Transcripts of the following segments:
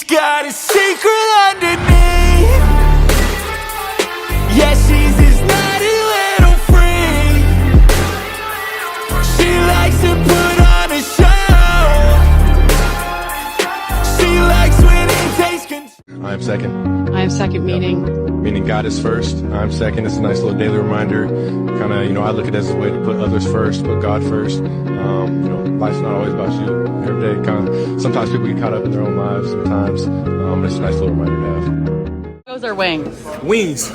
got a secret underneath. Yeah, she's this naughty little freak. She likes to put on a show. She likes when it takes control. I am second. I have second meaning. Meaning God is first. I'm second. It's a nice little daily reminder. Kind of, I look at it as a way to put others first, put God first. Life's not always about you. Every day, sometimes people get caught up in their own lives. Sometimes, it's a nice little reminder to have. Tacos or wings? Wings.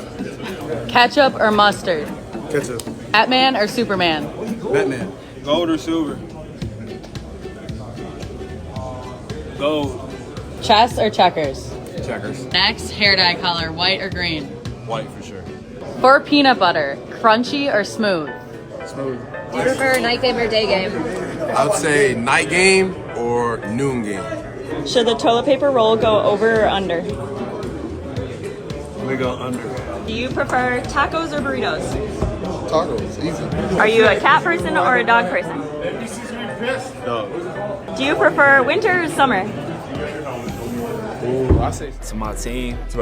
Ketchup or mustard? Ketchup. Batman or Superman? Batman. Gold or silver? Gold. Chess or checkers? Checkers. Next, hair dye color, white or green? White for sure. For peanut butter, crunchy or smooth? Smooth. Do you prefer night game or day game? I would say night game or noon game. Should the toilet paper roll go over or under? We go under. Do you prefer tacos or burritos? Tacos, easy. Are you a cat person or a dog person? Dog. Do you prefer winter or summer? Ooh, I say To my team, To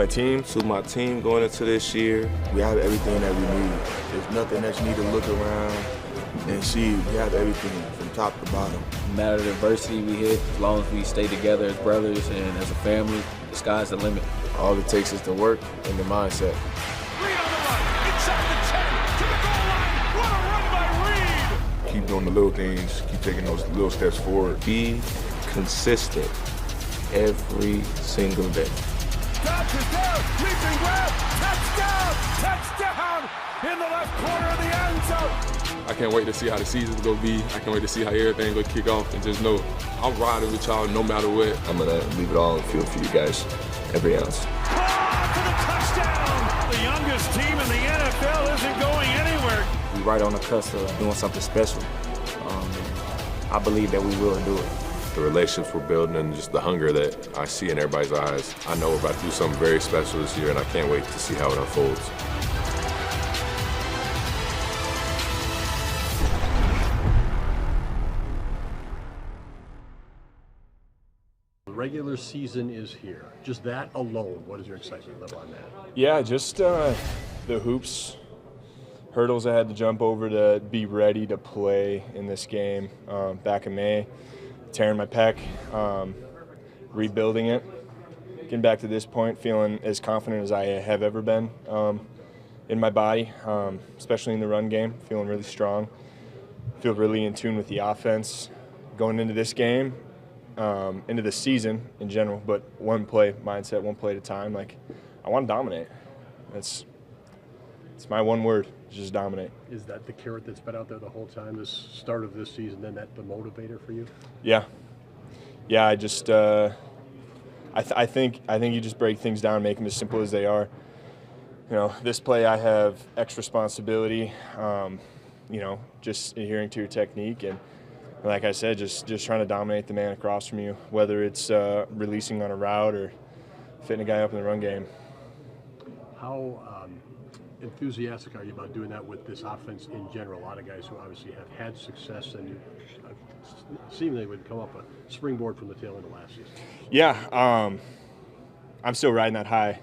my team going into this year, we have everything that we need. There's nothing that you need to look around and see. We have everything from top to bottom. no matter the adversity we hit, as long as we stay together as brothers and as a family, the sky's the limit. All it takes is the work and the mindset. Reed on the run, inside the 10, to the goal line. What a run by Reed! Keep doing the little things, keep taking those little steps forward. Be consistent every single day. Dodges down, leaping grab, touchdown, touchdown in the left corner of the end zone. I can't wait to see how the season's gonna be. I can't wait to see how everything's gonna kick off, and just know I'm riding with y'all no matter what. I'm gonna leave it all on the field for you guys, every ounce. For the touchdown. The youngest team in the NFL isn't going anywhere. We right on the cusp of doing something special. I believe that we will do it. The relationships we're building and just the hunger that I see in everybody's eyes. I know we're about to do something very special this year, and I can't wait to see how it unfolds. The regular season is here. Just that alone, what is your excitement level on that? Yeah, just the hoops, hurdles I had to jump over to be ready to play in this game back in May. Tearing my pec, rebuilding it, getting back to this point, feeling as confident as I have ever been in my body, especially in the run game, feeling really strong, feel really in tune with the offense going into this game, into the season in general, but one play mindset, one play at a time. Like, I want to dominate. It's my one word, just dominate. Is that the carrot that's been out there the whole time, this start of this season, then that the motivator for you? Yeah. I just I think you just break things down, make them as simple as they are. This play I have X responsibility, just adhering to your technique, and like I said, just trying to dominate the man across from you, whether it's releasing on a route or fitting a guy up in the run game. How enthusiastic are you about doing that with this offense in general? A lot of guys who obviously have had success and seemingly would come up a springboard from the tail end of last season. Yeah, I'm still riding that high.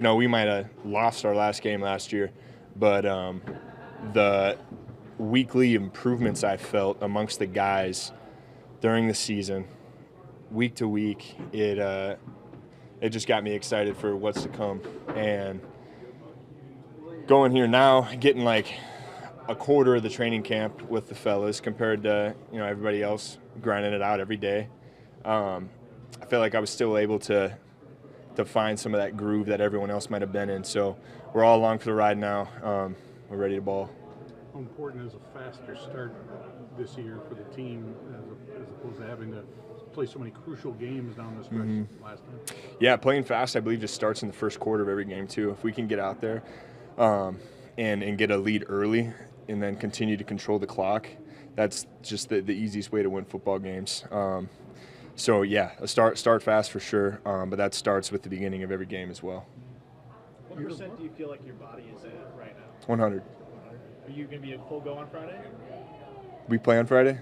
We might have lost our last game last year, but the weekly improvements I felt amongst the guys during the season, week to week, it just got me excited for what's to come. And going here now, getting like a quarter of the training camp with the fellas compared to everybody else grinding it out every day. I feel like I was still able to find some of that groove that everyone else might have been in. So we're all along for the ride now. We're ready to ball. How important is a faster start this year for the team as opposed to having to play so many crucial games down the stretch last time? Yeah, playing fast, I believe, just starts in the first quarter of every game too. If we can get out there and get a lead early and then continue to control the clock, that's just the easiest way to win football games. So yeah, start fast for sure, but that starts with the beginning of every game as well. What percent do you feel like your body is at right now? 100. Are you going to be at full go on Friday? We play on Friday?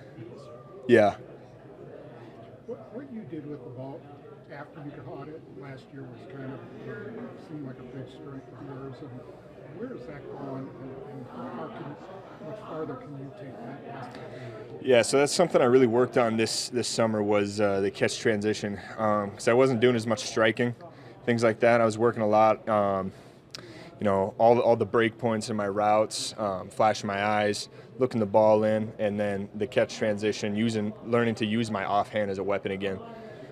Yeah. What you did with the ball after you caught it last year was kind of seemed like a big strength of yours. And where is that going, and much farther can you take that aspect? Yeah, so that's something I really worked on this summer was the catch transition, because I wasn't doing as much striking, things like that. I was working a lot, all the break points in my routes, flashing my eyes, looking the ball in, and then the catch transition, learning to use my offhand as a weapon again.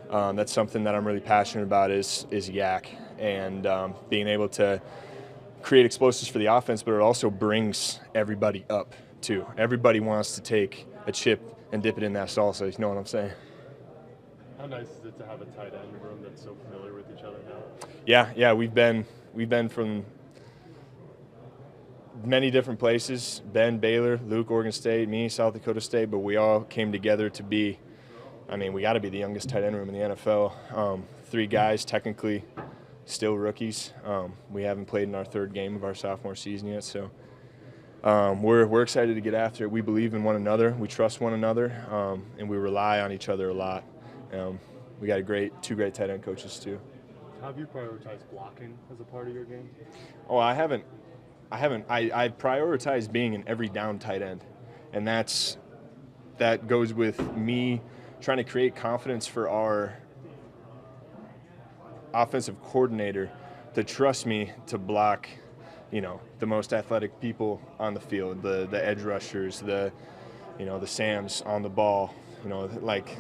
That's something that I'm really passionate about is yak, and being able to create explosives for the offense, but it also brings everybody up too. Everybody wants to take a chip and dip it in that salsa, you know what I'm saying? How nice is it to have a tight end room that's so familiar with each other now? Yeah, we've been from many different places. Ben, Baylor, Luke, Oregon State, me, South Dakota State, but we all came together to be, we got to be the youngest tight end room in the NFL. 3 guys, technically still rookies. We haven't played in our 3rd game of our sophomore season yet, so we're excited to get after it. We believe in one another, we trust one another, and we rely on each other a lot. We got 2 great tight end coaches too. How have you prioritized blocking as a part of your game? Oh, I haven't. I prioritize being an every down tight end, and that goes with me trying to create confidence for our offensive coordinator to trust me to block, the most athletic people on the field, the edge rushers, the Sams on the ball, like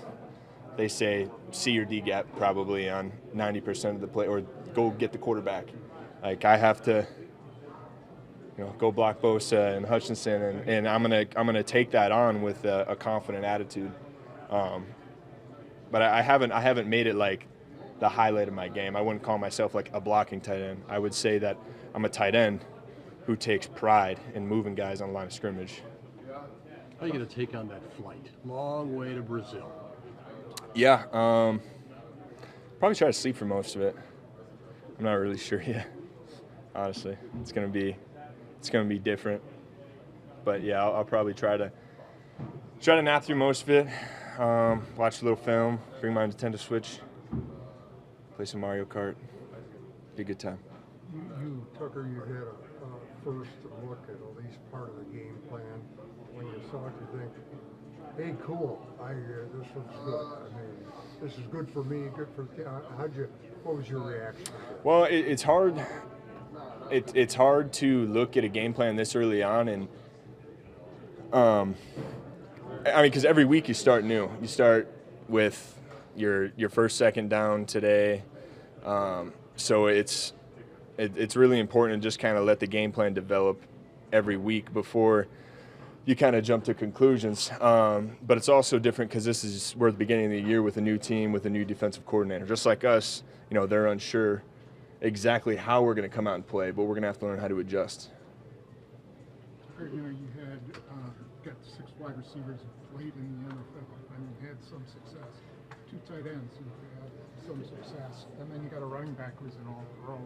they say, C or D gap probably on 90% of the play, or go get the quarterback. Like I have to, go block Bosa and Hutchinson, and I'm gonna take that on with a confident attitude. But I haven't made it like the highlight of my game. I wouldn't call myself like a blocking tight end. I would say that I'm a tight end who takes pride in moving guys on the line of scrimmage. How are you going to take on that flight? Long way to Brazil. Yeah, probably try to sleep for most of it. I'm not really sure yet. Honestly, it's gonna be different. But yeah, I'll probably try to nap through most of it. Watch a little film, bring my Nintendo Switch, play some Mario Kart. Be a good time. Tucker, you had a first look at least part of the game plan. When you saw it, you think, hey, cool, this looks good. This is good for me, good for what was your reaction? Well, it's hard. It's hard to look at a game plan this early on, and because every week you start new. You start with your first, second down today, so it's really important to just kind of let the game plan develop every week before you kind of jump to conclusions. But it's also different because we're at the beginning of the year with a new team, with a new defensive coordinator. Just like us, they're unsure exactly how we're going to come out and play, but we're going to have to learn how to adjust. You had got 6 wide receivers late in the NFL. Had some success. 2 tight ends who had some success, and then you got a running back who's an all-pro.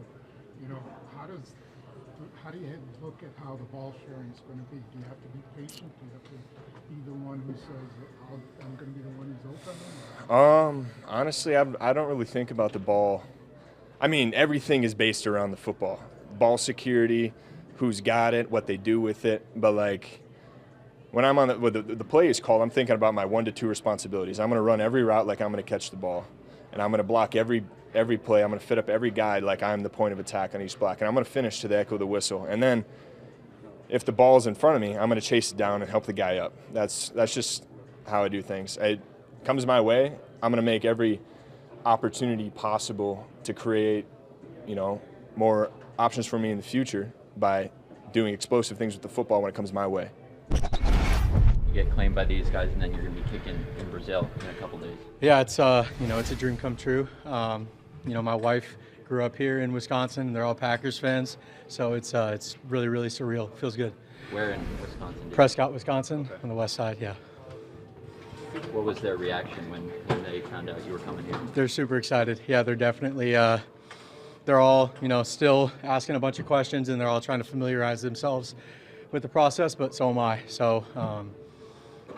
How do you look at how the ball sharing is going to be? Do you have to be patient? Do you have to be the one who says, I'm going to be the one who's open? Honestly, I don't really think about the ball. Everything is based around the football. Ball security, who's got it, what they do with it. But, when I'm on the play is called, I'm thinking about my 1 to 2 responsibilities. I'm going to run every route like I'm going to catch the ball. And I'm going to block every play. I'm going to fit up every guy like I'm the point of attack on each block. And I'm going to finish to the echo of the whistle. And then if the ball is in front of me, I'm going to chase it down and help the guy up. That's just how I do things. It comes my way, I'm going to make every opportunity possible to create, more options for me in the future by doing explosive things with the football when it comes my way. You get claimed by these guys, and then you're going to be kicking in Brazil in a couple days. Yeah, it's it's a dream come true. My wife grew up here in Wisconsin, and they're all Packers fans, so it's really, really surreal. It feels good. Where in Wisconsin? Prescott, Wisconsin, on the west side. Yeah. What was their reaction when they found out you were coming here? They're super excited. Yeah, they're definitely. They're all still asking a bunch of questions, and they're all trying to familiarize themselves with the process. But so am I. So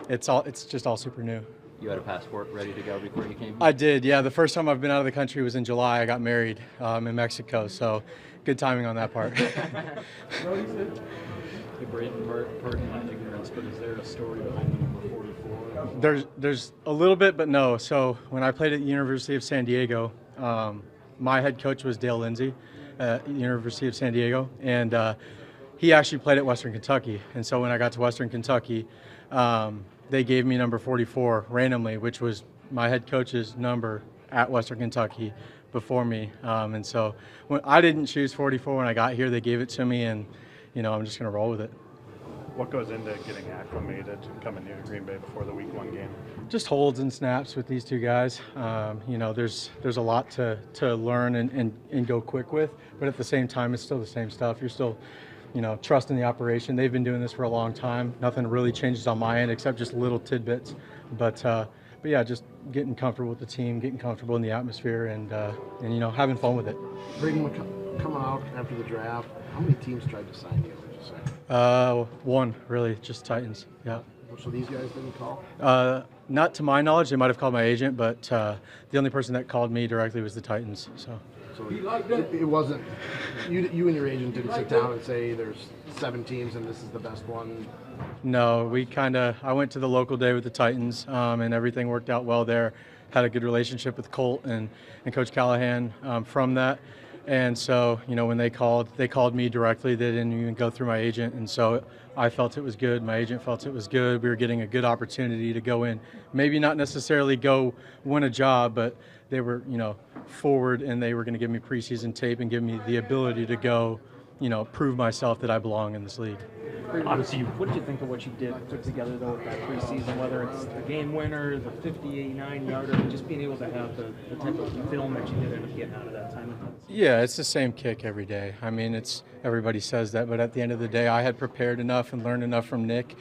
it's just all super new. You had a passport ready to go before you came? I did, yeah. The first time I've been out of the country was in July. I got married in Mexico, so good timing on that part. Hey, Braden, pardon my ignorance, but is there a story behind the number 44? There's a little bit, but no. So when I played at the University of San Diego, my head coach was Dale Lindsay at the University of San Diego, and he actually played at Western Kentucky. And so when I got to Western Kentucky, they gave me number 44 randomly, which was my head coach's number at Western Kentucky before me. And so when I didn't choose 44 when I got here, they gave it to me, and I'm just going to roll with it. What goes into getting acclimated coming new to Green Bay before the Week 1 game? Just holds and snaps with these two guys. There's a lot to learn and go quick with, but at the same time, it's still the same stuff. You're still, trusting the operation. They've been doing this for a long time. Nothing really changes on my end except just little tidbits. But yeah, just getting comfortable with the team, getting comfortable in the atmosphere, and having fun with it. Braden, coming out after the draft, how many teams tried to sign you? Would you say? One, really, just Titans. Yeah. So these guys didn't call? Not to my knowledge. They might have called my agent, but the only person that called me directly was the Titans. So it wasn't you and your agent didn't sit down and say there's 7 teams and this is the best one. No, I went to the local day with the Titans, and everything worked out well there. Had a good relationship with Colt and Coach Callahan from that. And so, when they called me directly. They didn't even go through my agent. And so I felt it was good. My agent felt it was good. We were getting a good opportunity to go in. Maybe not necessarily go win a job, but they were, forward, and they were going to give me preseason tape and give me the ability to go, prove myself that I belong in this league. Obviously, what did you think of what you put together, though, with that preseason, whether it's the game winner, the 59-yarder, just being able to have the type of film that you did end up getting out of that time? Yeah, it's the same kick every day. I mean, everybody says that, but at the end of the day, I had prepared enough and learned enough from Nick.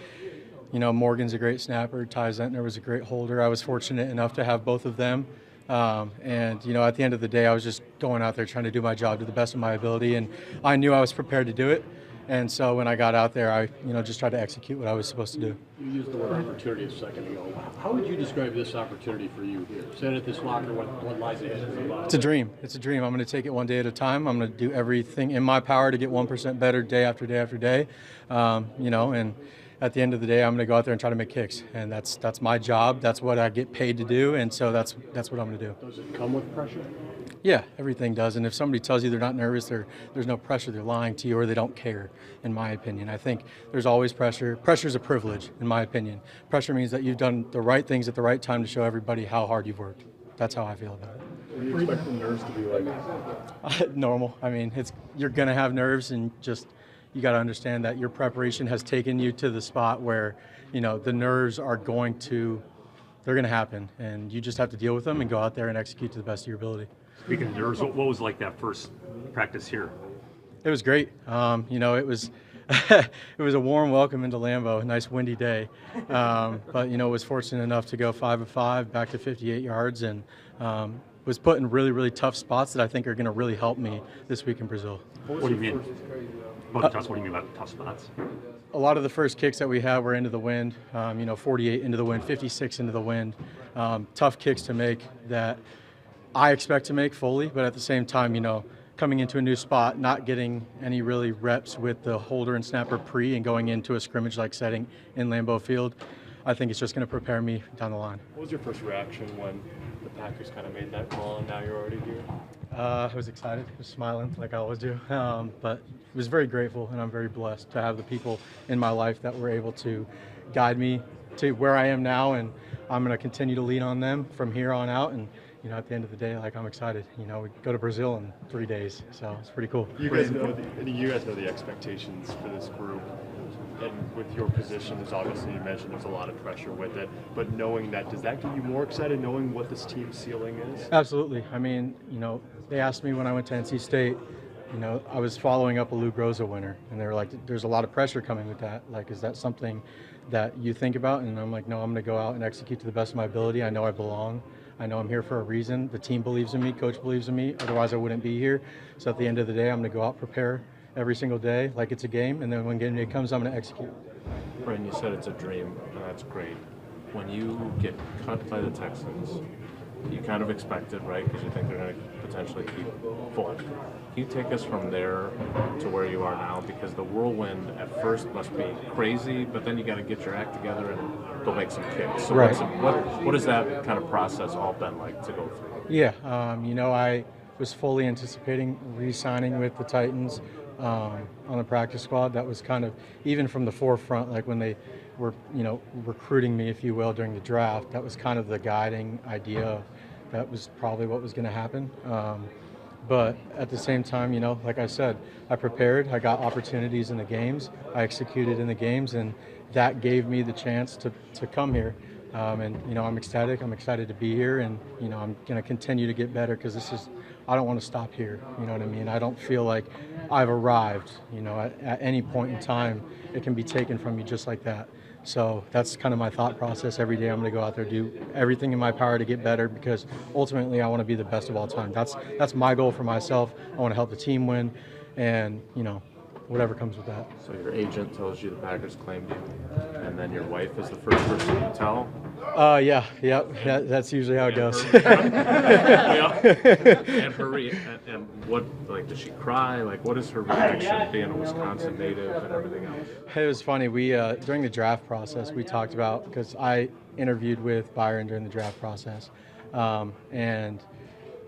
Morgan's a great snapper. Ty Zentner was a great holder. I was fortunate enough to have both of them. At the end of the day, I was just going out there trying to do my job to the best of my ability, and I knew I was prepared to do it. And so when I got out there, I just tried to execute what I was supposed to do. You used the word opportunity a second ago. How would you describe this opportunity for you here? Sit at this locker, what lies ahead? It's a dream. It's a dream. I'm going to take it one day at a time. I'm going to do everything in my power to get 1% better day after day after day. And at the end of the day, I'm going to go out there and try to make kicks. And that's my job. That's what I get paid to do. And so that's what I'm going to do. Does it come with pressure? Yeah, everything does. And if somebody tells you they're not nervous, there's no pressure, they're lying to you, or they don't care, in my opinion. I think there's always pressure. Pressure is a privilege, in my opinion. Pressure means that you've done the right things at the right time to show everybody how hard you've worked. That's how I feel about it. What do you expect the nerves to be like? Normal. I mean, you're going to have nerves, and just you got to understand that your preparation has taken you to the spot where, the nerves are going to happen, and you just have to deal with them and go out there and execute to the best of your ability. Speaking of nerves, what was like that first practice here? It was great. It was it was a warm welcome into Lambeau, a nice windy day. But was fortunate enough to go 5 of 5, back to 58 yards, and was put in really, really tough spots that I think are going to really help me this week in Brazil. What do you mean? What do you mean by tough spots? A lot of the first kicks that we had were into the wind, 48 into the wind, 56 into the wind. Tough kicks to make that I expect to make fully, but at the same time, coming into a new spot, not getting any really reps with the holder and snapper pre and going into a scrimmage-like setting in Lambeau Field, I think it's just going to prepare me down the line. What was your first reaction when the Packers kind of made that call and now you're already here? I was excited, I was smiling like I always do, but I was very grateful, and I'm very blessed to have the people in my life that were able to guide me to where I am now, and I'm going to continue to lean on them from here on out. And at the end of the day, I'm excited. We go to Brazil in 3 days, so it's pretty cool. You guys know the expectations for this group, and with your position, there's obviously, you mentioned there's a lot of pressure with it, but knowing that, does that get you more excited knowing what this team's ceiling is? Absolutely. I mean, they asked me when I went to NC State, I was following up a Lou Groza winner, and they were like, there's a lot of pressure coming with that. Is that something that you think about? And I'm like, no, I'm going to go out and execute to the best of my ability. I know I belong. I know I'm here for a reason. The team believes in me, coach believes in me, otherwise I wouldn't be here. So at the end of the day, I'm going to go out, prepare every single day like it's a game, and then when game day comes, I'm going to execute. Brandon, you said it's a dream, and that's great. when you get cut by the Texans, you kind of expect it, right? Because you think they're going to potentially keep Folk. Can you take us from there to where you are now? Because the whirlwind at first must be crazy, but then you got to get your act together and go make some kicks. So Right. what has that kind of process all been like to go through? Yeah, I was fully anticipating re-signing with the Titans on the practice squad. That was kind of, even from the forefront, like when they were, recruiting me, if you will, during the draft, that was kind of the guiding idea. That was probably what was going to happen. But at the same time, like I said, I prepared, I got opportunities in the games, I executed in the games, and that gave me the chance to come here. I'm ecstatic. I'm excited to be here, and I'm going to continue to get better because I don't want to stop here. You know what I mean? I don't feel like I've arrived. At any point in time, it can be taken from you just like that. So that's kind of my thought process. Every day I'm going to go out there, do everything in my power to get better, because ultimately I want to be the best of all time. That's my goal for myself. I want to help the team win, and whatever comes with that. So your agent tells you the Packers claimed you, and then your wife is the first person to tell? Yeah, that's usually how it goes. And what, does she cry? What is her reaction being a Wisconsin native and everything else? It was funny. We during the draft process, we talked about, because I interviewed with Byron during the draft process, and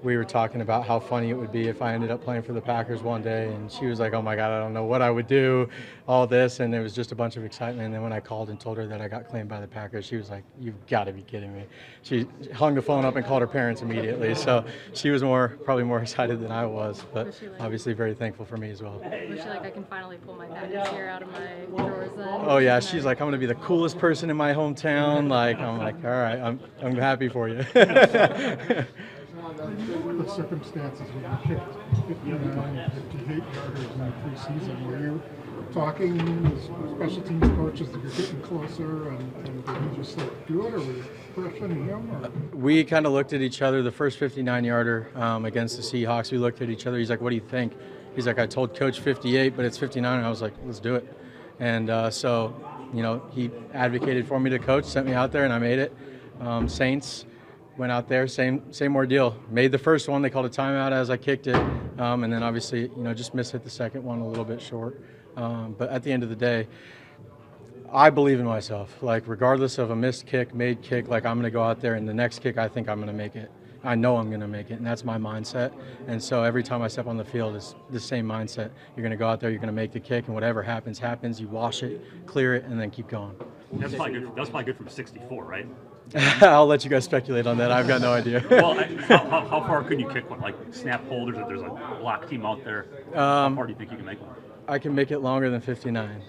we were talking about how funny it would be if I ended up playing for the Packers one day, and she was like, "Oh my God, I don't know what I would do," all this, and it was just a bunch of excitement. And then when I called and told her that I got claimed by the Packers, she was like, "You've got to be kidding me." She hung the phone up and called her parents immediately. So she was probably more excited than I was, but obviously very thankful for me as well. Was she like, I can finally pull my Packers gear out of my drawers then? Oh yeah, she's like, "I'm gonna be the coolest person in my hometown." I'm like, all right, I'm happy for you. The circumstances when you kicked 59 and 58 yarders in the preseason, were you talking with special teams coaches that you're getting closer, and did he just do it, or were you pushing him? Or? We kind of looked at each other. The first 59-yarder against the Seahawks, we looked at each other. He's like, "What do you think?" He's like, "I told Coach 58, but it's 59." And I was like, "Let's do it." And so, he advocated for me to coach, sent me out there, and I made it. Saints. Went out there, same ordeal. Made the first one. They called a timeout as I kicked it, and then obviously, just hit the second one a little bit short. But at the end of the day, I believe in myself. Regardless of a missed kick, made kick, I'm going to go out there, and the next kick, I think I'm going to make it. I know I'm going to make it, and that's my mindset. And so every time I step on the field, it's the same mindset. You're going to go out there, you're going to make the kick, and whatever happens, happens. You wash it, clear it, and then keep going. That's probably good from 64, right? I'll let you guys speculate on that. I've got no idea. Well, how far could you kick one? Snap holders, if there's a block team out there, how far do you think you can make one? I can make it longer than 59.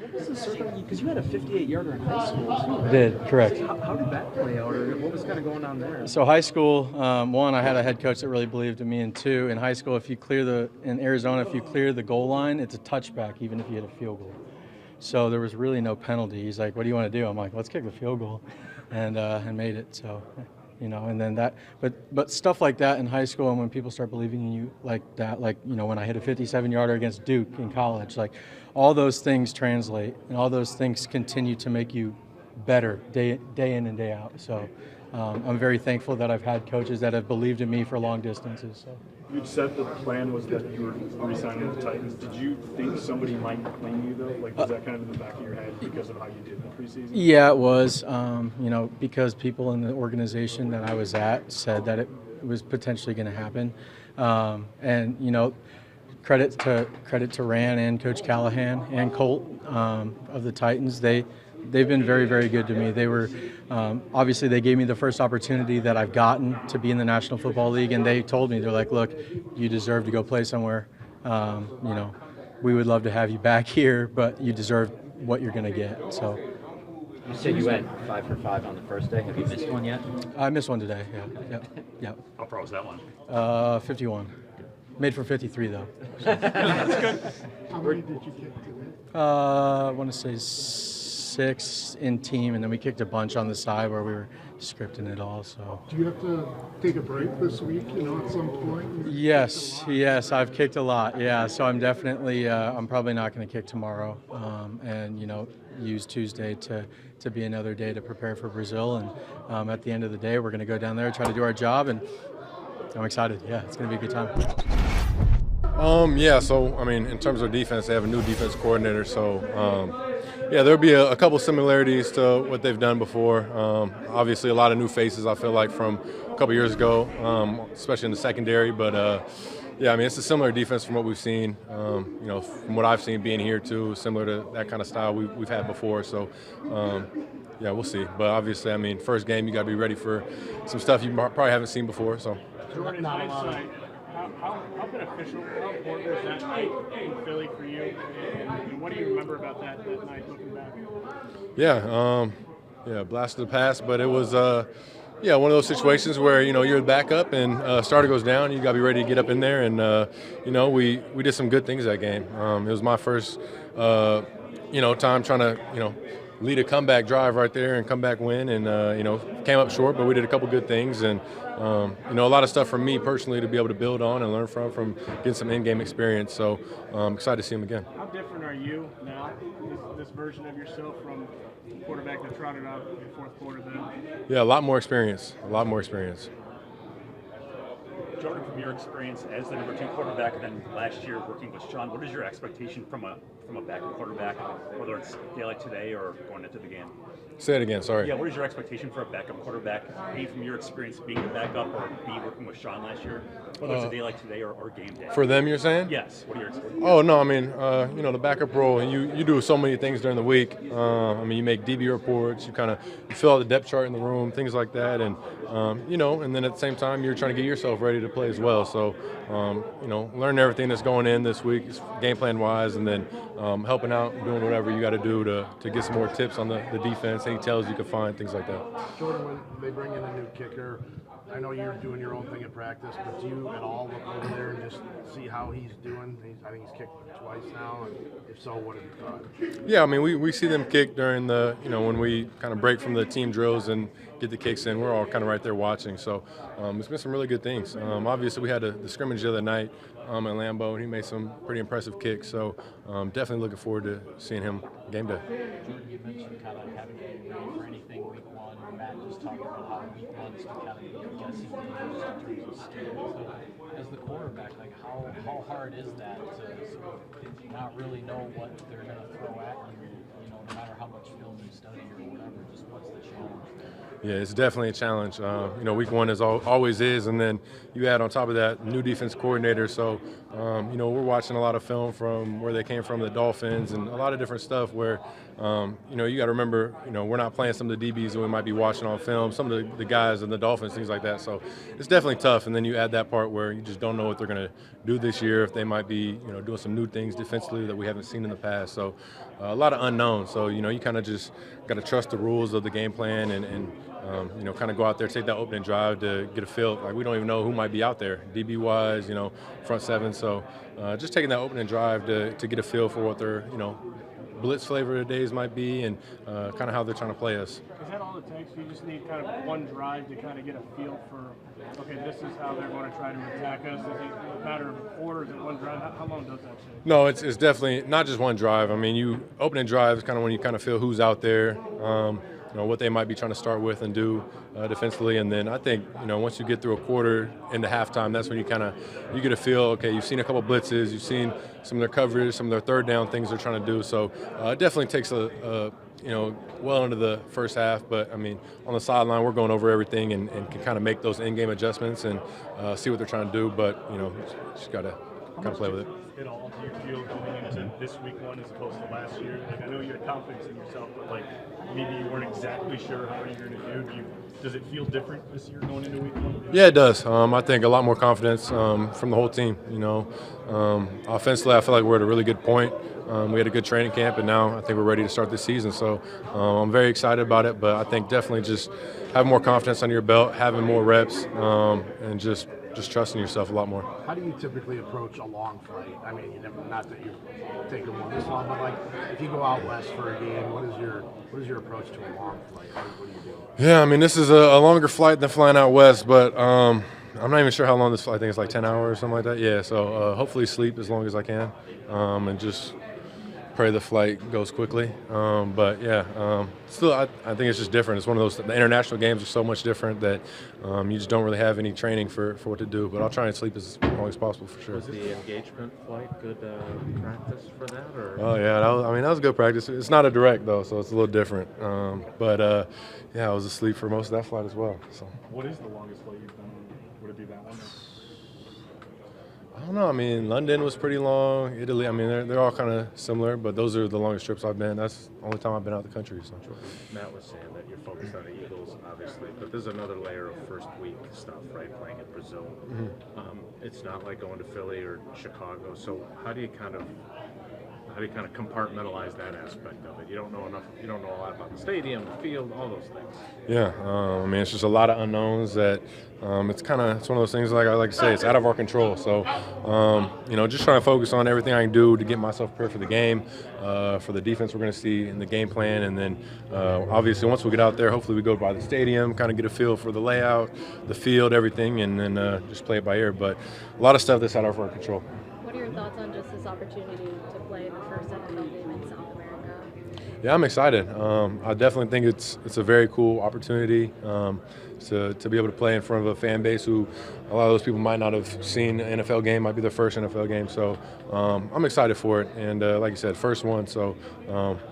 What was the circumstance? Because you had a 58-yarder in high school, too, right? Did, correct. How did that play out, or what was kind of going on there? So high school, one, I had a head coach that really believed in me, and two, in high school, in Arizona, if you clear the goal line, it's a touchback, even if you hit a field goal. So there was really no penalty. He's like, "What do you want to do?" I'm like, "Let's kick the field goal," and made it. So, and then that. But stuff like that in high school, and when people start believing in you like that, when I hit a 57-yarder against Duke in college, all those things translate, and all those things continue to make you better day in and day out. So I'm very thankful that I've had coaches that have believed in me for long distances. So. You'd said the plan was that you were re-signing with the Titans. Did you think somebody might claim you, though? Was that kind of in the back of your head because of how you did in the preseason? Yeah, it was. Because people in the organization that I was at said that it was potentially going to happen. Credit to Ran and Coach Callahan and Colt of the Titans. They've been very, very good to me. They were obviously they gave me the first opportunity that I've gotten to be in the National Football League, and they told me, they're like, "Look, you deserve to go play somewhere. We would love to have you back here, but you deserve what you're going to get." So. You said you went 5 for 5 on the first day. Have you missed one yet? I missed one today. Yeah. How far was that one? 51. Made for 53 though. That's good. How many did you kick today? I want to say 6 in team, and then we kicked a bunch on the side where we were scripting it all. So. Do you have to take a break this week, at some point? Yes, I've kicked a lot. Yeah, so I'm definitely, I'm probably not going to kick tomorrow, and use Tuesday to be another day to prepare for Brazil. And at the end of the day, we're going to go down there, try to do our job, and I'm excited. Yeah, it's going to be a good time. Yeah, so, I mean, in terms of defense, they have a new defense coordinator, so, yeah, there'll be a couple similarities to what they've done before. Obviously, a lot of new faces, I feel like, from a couple years ago, especially in the secondary. But, yeah, I mean, it's a similar defense from what we've seen, from what I've seen being here, too, similar to that kind of style we've had before. So, yeah, we'll see. But, obviously, I mean, first game, you got to be ready for some stuff you probably haven't seen before. So. Jordan, in hindsight, how beneficial, how important was that night in Philly for you? And what do you remember about that night looking back? Yeah, blast of the past, but it was, one of those situations where, you're the backup and starter goes down, you got to be ready to get up in there. And, we did some good things that game. It was my first, time trying to, lead a comeback drive right there and come back win. And, came up short, but we did a couple good things. And, a lot of stuff for me personally to be able to build on and learn from getting some in-game experience. So I'm excited to see him again. How different are you now, this version of yourself from the quarterback that trotted out in the fourth quarter then? Yeah, a lot more experience. Jordan, from your experience as the number 2 quarterback and then last year working with Sean, what is your expectation from a backup quarterback, whether it's a day like today or going into the game? Say it again, sorry. Yeah, what is your expectation for a backup quarterback, A, from your experience being the backup, or B, working with Sean last year, whether it's a day like today or game day? For them, you're saying? Yes. What are your expectations? Oh, no, I mean, the backup role, and you do so many things during the week. You make DB reports, you fill out the depth chart in the room, things like that, and, and then at the same time, you're trying to get yourself ready to play as well. So, learning everything that's going in this week, game plan-wise, and then helping out, doing whatever you got to do to get some more tips on the defense, any tells you can find, things like that. Jordan, when they bring in a new kicker, I know you're doing your own thing in practice, but do you at all look over there and just see how he's doing? I think he's kicked twice now, and if so, what have you thought? Yeah, I mean, we see them kick during the, when we kind of break from the team drills and get the kicks in. We're all kind of right there watching. So it's been some really good things. Obviously, we had the scrimmage the other night at Lambeau, and he made some pretty impressive kicks. So definitely looking forward to seeing him game day. Jordan, you mentioned kind of having to be ready for anything week one. Matt just talked about how week one's kind of be a guessing game in terms of skill. So as the quarterback, how hard is that to not really know what they're going to throw at you, no matter how much film you study or whatever, just what's the challenge there? Yeah, it's definitely a challenge. Week one always is, and then you add on top of that new defense coordinator. So, we're watching a lot of film from where they came from, the Dolphins, and a lot of different stuff where, you got to remember, we're not playing some of the DBs that we might be watching on film, some of the guys and the Dolphins, things like that. So it's definitely tough. And then you add that part where you just don't know what they're going to do this year, if they might be, doing some new things defensively that we haven't seen in the past. So a lot of unknowns. So, you kind of just got to trust the rules of the game plan and kind of go out there, take that opening drive to get a feel. Like, we don't even know who might be out there, DB-wise, front seven. So just taking that opening drive to get a feel for what their, blitz flavor of the days might be and kind of how they're trying to play us. Is that all it takes? You just need kind of one drive to kind of get a feel for, okay, this is how they're going to try to attack us? Is it a matter of orders in one drive? How long does that take? No, it's definitely not just one drive. I mean, opening drive is kind of when you kind of feel who's out there. What they might be trying to start with and do defensively. And then I think, once you get through a quarter into halftime, that's when you get a feel, okay, you've seen a couple blitzes, you've seen some of their coverage, some of their third down things they're trying to do. So it definitely takes well into the first half. But, I mean, on the sideline, we're going over everything and can kind of make those in-game adjustments and see what they're trying to do. But, just got to kind of play with it. At all do you feel going into this week one as opposed to last year? Like, I know you had confidence in yourself, but maybe you weren't exactly sure how you're going to do. Does it feel different this year going into week one? Yeah, it does. I think a lot more confidence from the whole team. Offensively, I feel like we're at a really good point. We had a good training camp, and now I think we're ready to start this season. So I'm very excited about it, but I think definitely just having more confidence under your belt, having more reps, and just just trusting yourself a lot more. How do you typically approach a long flight? I mean, not that you're taking one this long, but like if you go out west for a game, what is your approach to a long flight? What do you do? Yeah, I mean, this is a longer flight than flying out west, but I'm not even sure how long this flight. I think it's like 10 hours or something like that. Yeah, so hopefully sleep as long as I can, and just pray the flight goes quickly. But yeah, still, I think it's just different. It's one of those, the international games are so much different that you just don't really have any training for what to do. But I'll try and sleep as long as possible for sure. Was the engagement flight good practice for that? Or? Oh yeah, that was good practice. It's not a direct though, so it's a little different. But yeah, I was asleep for most of that flight as well. So. What is the longest flight you've been on? Would it be that one? I don't know. I mean, London was pretty long. Italy, I mean, they're all kind of similar, but those are the longest trips I've been. That's the only time I've been out of the country. So. Matt was saying that you're focused on the Eagles, obviously, but there's another layer of first week stuff, right? Playing in Brazil. Mm-hmm. It's not like going to Philly or Chicago. So how do you kind of compartmentalize that aspect of it? You don't know enough. You don't know a lot about the stadium, the field, all those things. Yeah, I mean, it's just a lot of unknowns that it's one of those things, like I like to say, it's out of our control. So, just trying to focus on everything I can do to get myself prepared for the game, for the defense we're going to see in the game plan, and then obviously once we get out there, hopefully we go by the stadium, kind of get a feel for the layout, the field, everything, and then just play it by ear. But a lot of stuff that's out of our control. What are your thoughts on just this opportunity to play in the first NFL game in South America? Yeah, I'm excited. I definitely think it's a very cool opportunity to be able to play in front of a fan base who a lot of those people might not have seen an NFL game, might be their first NFL game. So I'm excited for it. And like you said, first one, so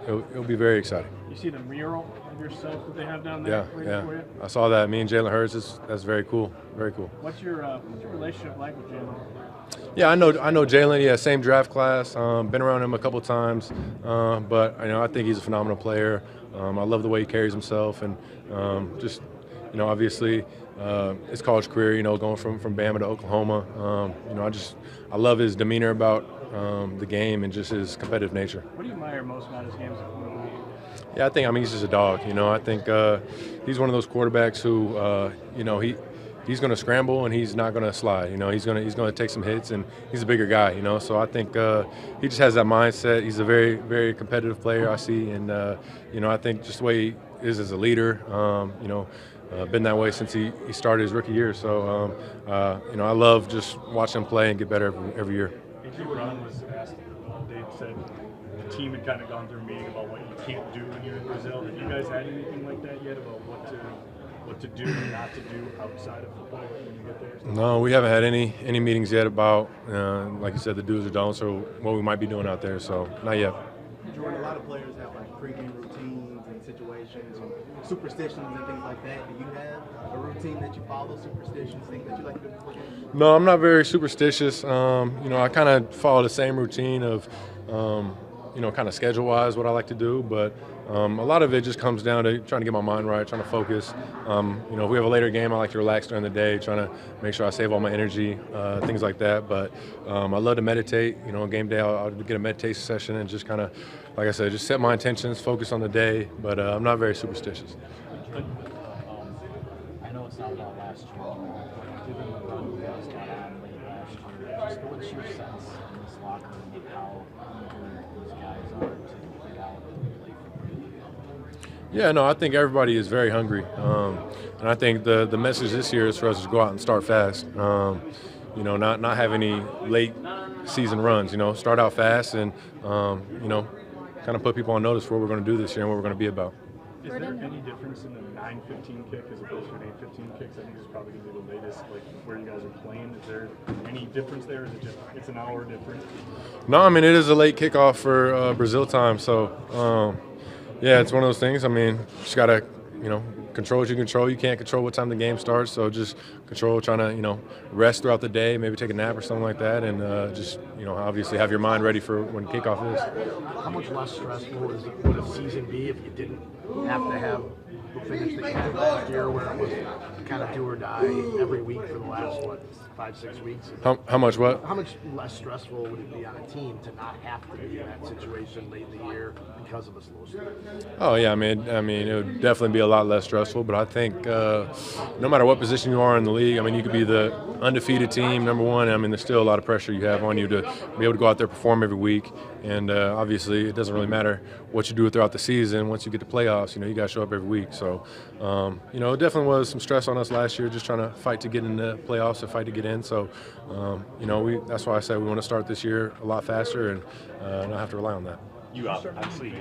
it'll be very exciting. You see the mural of yourself that they have down there? Yeah. For you? I saw that. Me and Jalen Hurts, that's very cool. Very cool. What's your relationship like with Jalen? Yeah, I know Jalen. Yeah, same draft class. Been around him a couple times, but I think he's a phenomenal player. I love the way he carries himself, and just obviously his college career. Going from Bama to Oklahoma. I love his demeanor about the game and just his competitive nature. What do you admire most about his games? Yeah, I think he's just a dog. I think he's one of those quarterbacks who he's going to scramble and he's not going to slide. He's going to take some hits, and he's a bigger guy. So I think he just has that mindset. He's a very, very competitive player, I see, and I think just the way he is as a leader. Been that way since he started his rookie year. So I love just watching him play and get better every year. A.J. Brown was asked. They said the team had kind of gone through a meeting about what you can't do when you're in Brazil. Have you guys had anything like that yet about what to do and not to do outside of football when you get there? No, we haven't had any meetings yet about, like you said, the do's or don'ts or what we might be doing out there. So not yet. Jordan, a lot of players have like pregame routines and situations and superstitions and things like that. Do you have a routine that you follow, superstitions, things that you like to do before games? No, I'm not very superstitious. I kind of follow the same routine of, kind of schedule-wise what I like to do, but a lot of it just comes down to trying to get my mind right, trying to focus. If we have a later game, I like to relax during the day, trying to make sure I save all my energy, things like that. But I love to meditate. Game day, I'll get a meditation session and just kind of, like I said, just set my intentions, focus on the day. But I'm not very superstitious. I know it's not about last year, but given the run you guys got on late last year, just what's your sense in this locker room of how eager these guys are to get out and play for you? Yeah, no, I think everybody is very hungry. And I think the message this year is for us to go out and start fast. Not have any late season runs. Start out fast and, kind of put people on notice for what we're going to do this year and what we're going to be about. Is there any difference in the 9:15 kick as opposed to an 8:15 kick? I think this is probably going to be the latest, like where you guys are playing. Is there any difference there? Is it just it's an hour difference? No, I mean it is a late kickoff for Brazil time, so yeah, it's one of those things. I mean, just gotta control what you control. You can't control what time the game starts, so just control trying to rest throughout the day, maybe take a nap or something like that, and just obviously have your mind ready for when kickoff is. How much less stressful would a season be if you didn't have to have the finish that you had last year, where it was kind of do or die every week for the last 5-6 weeks? How much what? How much less stressful would it be on a team to not have to be in that situation late in the year because of a slow start? Oh yeah, I mean, it would definitely be a lot less stressful. But I think no matter what position you are in the league, I mean, you could be the undefeated team, number one. I mean, there's still a lot of pressure you have on you to be able to go out there perform every week. And obviously, it doesn't really matter what you do throughout the season. Once you get to playoffs, you got to show up every week. So, it definitely was some stress on us last year, just trying to fight to get in the playoffs and fight to get in. So, that's why I said we want to start this year a lot faster and not have to rely on that. You obviously,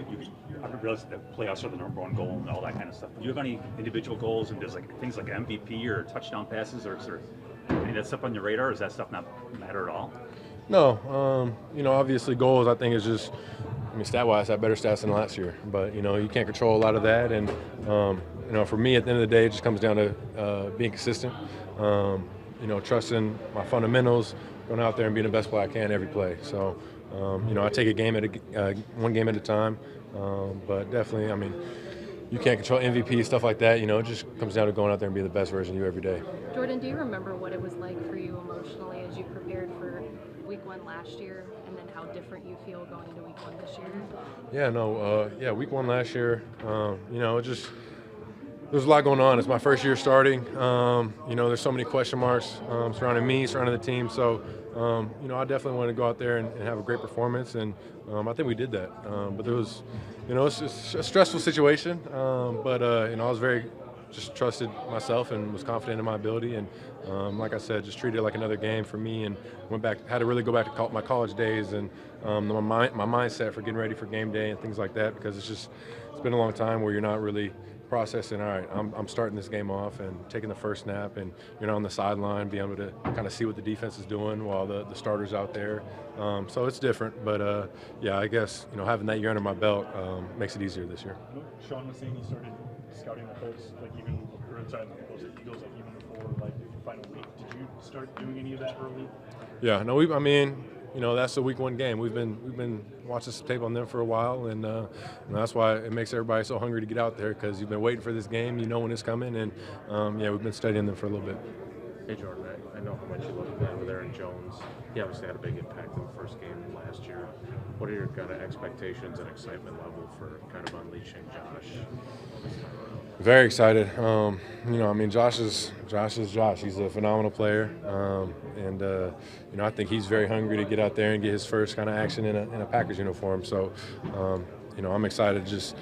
I realize that playoffs are the number one goal and all that kind of stuff. Do you have any individual goals and does things like MVP or touchdown passes or any of that stuff on your radar? Or does that stuff not matter at all? No, obviously goals I think is just, stat-wise I had better stats than last year, but you can't control a lot of that, and for me at the end of the day it just comes down to being consistent, trusting my fundamentals, going out there and being the best player I can every play. So, I take one game at a time, but definitely, you can't control MVP, stuff like that. It just comes down to going out there and being the best version of you every day. Jordan, do you remember what it was like for you emotionally as you prepared for week 1 last year, and then how different you feel going into week 1 this year? Week 1 last year, there's a lot going on. It's my first year starting. There's so many question marks surrounding me, surrounding the team. So, I definitely wanted to go out there and have a great performance, and I think we did that. But there was, it's a stressful situation. But I was just trusted myself and was confident in my ability. And like I said, just treated it like another game for me, and had to really go back to my college days and my mindset for getting ready for game day and things like that, because it's been a long time where you're not really processing, all right, I'm starting this game off and taking the first snap, and you're on the sideline, being able to kind of see what the defense is doing while the starter's out there. So it's different, but I guess having that year under my belt makes it easier this year. Sean was saying he started scouting the Colts, even inside the Colts and Eagles, even before the final week. Did you start doing any of that early? Yeah, no, that's the week 1 game. We've been watching some tape on them for a while, and that's why it makes everybody so hungry to get out there, because you've been waiting for this game. You know when it's coming, and we've been studying them for a little bit. Hey Jordan, I know how much you love playing with Aaron Jones. He obviously had a big impact in the first game last year. What are your kind of expectations and excitement level for kind of unleashing Josh? Very excited. Josh is Josh. He's a phenomenal player, and I think he's very hungry to get out there and get his first kind of action in a Packers uniform. So, I'm excited to just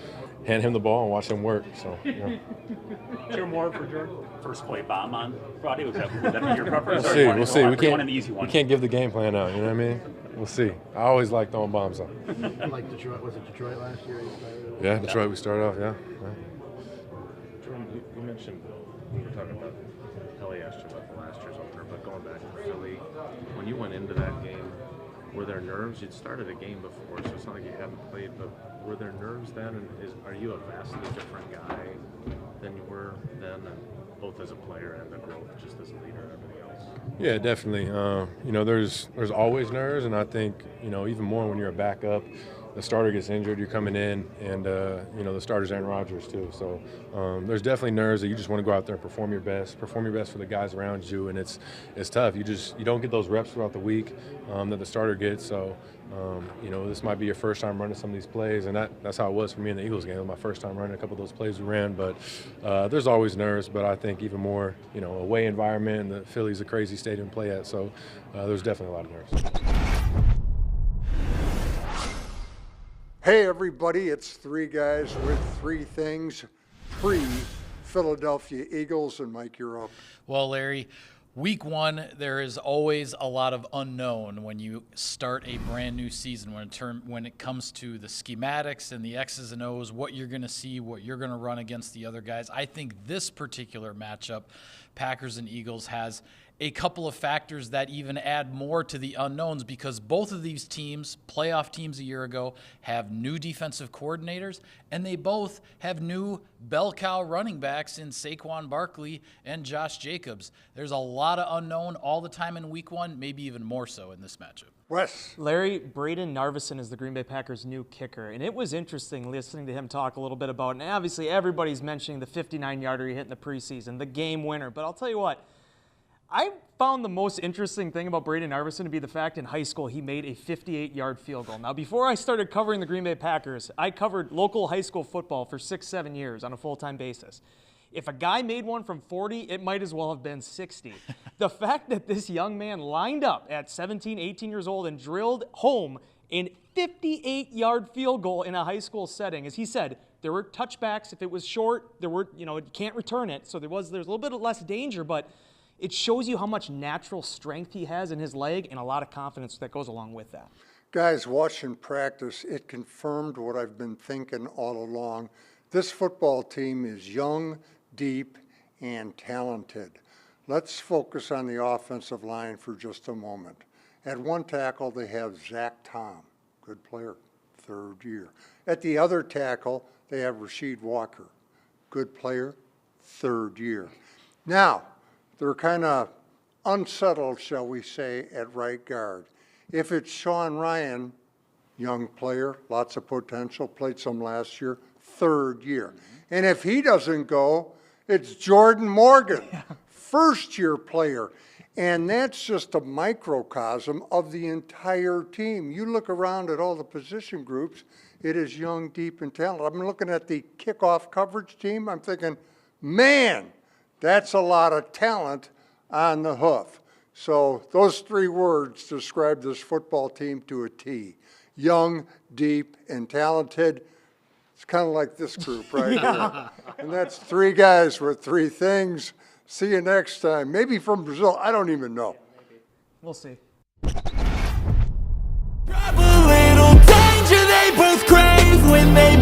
hand him the ball and watch him work. So, Hear more for Jordan? First play bomb on Friday. Would that be your preference? We'll see. We can't. can't give the game plan out. You know what I mean? We'll see. I always like throwing bombs out. Like Detroit, was it Detroit last year? Yeah, Detroit. We started off. Yeah. Jordan, you mentioned, we were talking about, Kelly asked you about the last year's opener, but going back to Philly, when you went into that game, were there nerves? You'd started a game before, so it's not like you hadn't played, but were there nerves then? And are you a vastly different guy than you were then, and both as a player and the growth just as a leader and everything else? Yeah, definitely. There's always nerves, and I think even more when you're a backup. The starter gets injured, you're coming in, and the starter's Aaron Rodgers too. So there's definitely nerves that you just want to go out there and perform your best for the guys around you, and it's tough. You don't get those reps throughout the week that the starter gets. So this might be your first time running some of these plays, and that's how it was for me in the Eagles game. It was my first time running a couple of those plays we ran, but there's always nerves. But I think even more, away environment, and the Philly's a crazy stadium to play at, so there's definitely a lot of nerves. Hey everybody, it's 3 guys with 3 things pre-Philadelphia Eagles, and Mike, you're up. Well, Larry, week 1, there is always a lot of unknown when you start a brand new season when it comes to the schematics and the X's and O's, what you're going to see, what you're going to run against the other guys. I think this particular matchup, Packers and Eagles, has a couple of factors that even add more to the unknowns, because both of these teams, playoff teams a year ago, have new defensive coordinators, and they both have new bell cow running backs in Saquon Barkley and Josh Jacobs. There's a lot of unknown all the time in week 1, maybe even more so in this matchup. Wes. Larry, Braden Narveson is the Green Bay Packers' new kicker, and it was interesting listening to him talk a little bit about it. And obviously everybody's mentioning the 59-yarder he hit in the preseason, the game winner. But I'll tell you what, I found the most interesting thing about Braden Narveson to be the fact in high school he made a 58-yard field goal. Now, before I started covering the Green Bay Packers, I covered local high school football for 6-7 years on a full-time basis. If a guy made one from 40, it might as well have been 60. The fact that this young man lined up at 17, 18 years old and drilled home a 58-yard field goal in a high school setting, as he said, there were touchbacks. If it was short, there were, you can't return it. So there's a little bit less danger, but it shows you how much natural strength he has in his leg and a lot of confidence that goes along with that. Guys, watching practice, it confirmed what I've been thinking all along. This football team is young, deep, and talented. Let's focus on the offensive line for just a moment. At one tackle, they have Zach Tom, good player, 3rd year. At the other tackle, they have Rasheed Walker, good player, 3rd year. Now, they're kind of unsettled, shall we say, at right guard. If it's Sean Ryan, young player, lots of potential, played some last year, 3rd year. And if he doesn't go, it's Jordan Morgan, 1st-year player. And that's just a microcosm of the entire team. You look around at all the position groups, it is young, deep, and talented. I'm looking at the kickoff coverage team. I'm thinking, man, that's a lot of talent on the hoof. So those 3 words describe this football team to a T. Young, deep, and talented. It's kind of like this group right here. And that's 3 guys with 3 things. See you next time. Maybe from Brazil. I don't even know. We'll see. Danger they both crave when they